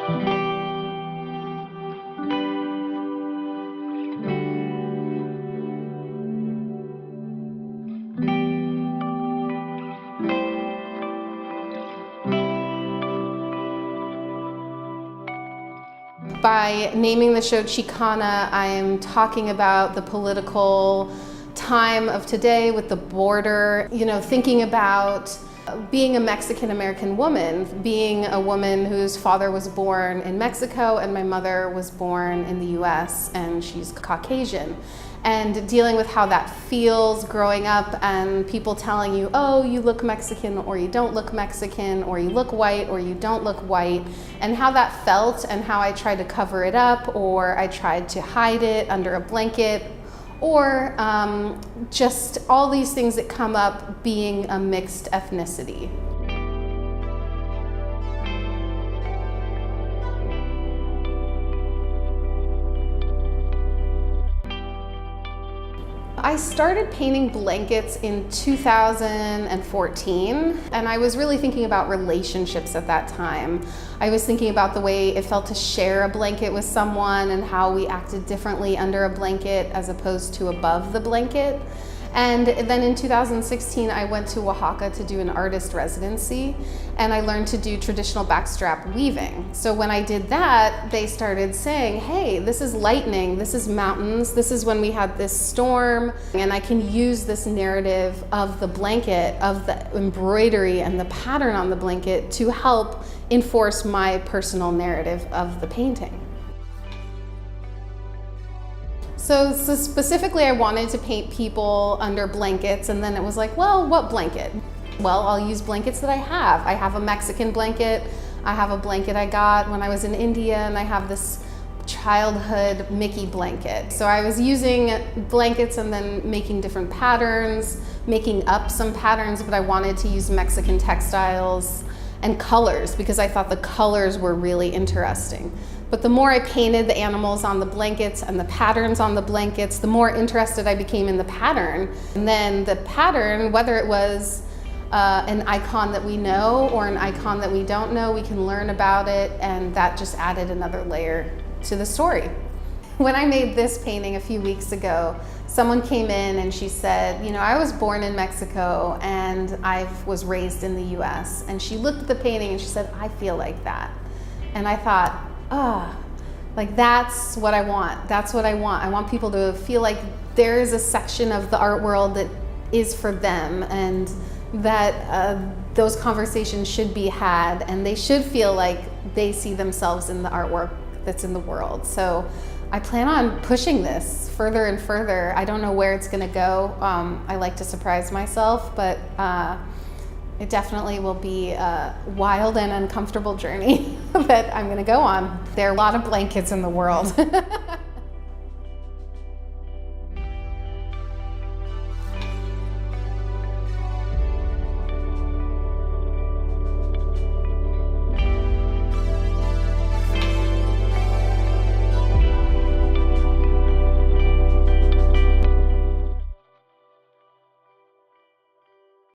By naming the show Xicana, I am talking about the political time of today with the border, thinking about being a Mexican American woman, being a woman whose father was born in Mexico and my mother was born in the US and she's Caucasian. And dealing with how that feels growing up and people telling you, oh, you look Mexican or you don't look Mexican, or you look white or you don't look white, and how that felt and how I tried to cover it up, or I tried to hide it under a blanket, or just all these things that come up being a mixed ethnicity. I started painting blankets in 2014, and I was really thinking about relationships at that time. I was thinking about the way it felt to share a blanket with someone and how we acted differently under a blanket as opposed to above the blanket. And then in 2016, I went to Oaxaca to do an artist residency, and I learned to do traditional backstrap weaving. So when I did that, they started saying, hey, this is lightning, this is mountains, this is when we had this storm, and I can use this narrative of the blanket, of the embroidery and the pattern on the blanket to help enforce my personal narrative of the painting. So specifically, I wanted to paint people under blankets, and then it was like, well, what blanket? Well, I'll use blankets that I have. I have a Mexican blanket. I have a blanket I got when I was in India, and I have this childhood Mickey blanket. So I was using blankets and then making different patterns, making up some patterns, but I wanted to use Mexican textiles and colors because I thought the colors were really interesting. But the more I painted the animals on the blankets and the patterns on the blankets, the more interested I became in the pattern. And then the pattern, whether it was an icon that we know or an icon that we don't know, we can learn about it, and that just added another layer to the story. When I made this painting a few weeks ago, someone came in and she said, I was born in Mexico and I was raised in the US. And she looked at the painting and she said, I feel like that. And I thought, like that's what I want. That's what I want. I want people to feel like there is a section of the art world that is for them, and that those conversations should be had, and they should feel like they see themselves in the artwork that's in the world. So I plan on pushing this further and further. I don't know where it's gonna go. I like to surprise myself, but it definitely will be a wild and uncomfortable journey that I'm gonna go on. There are a lot of blankets in the world.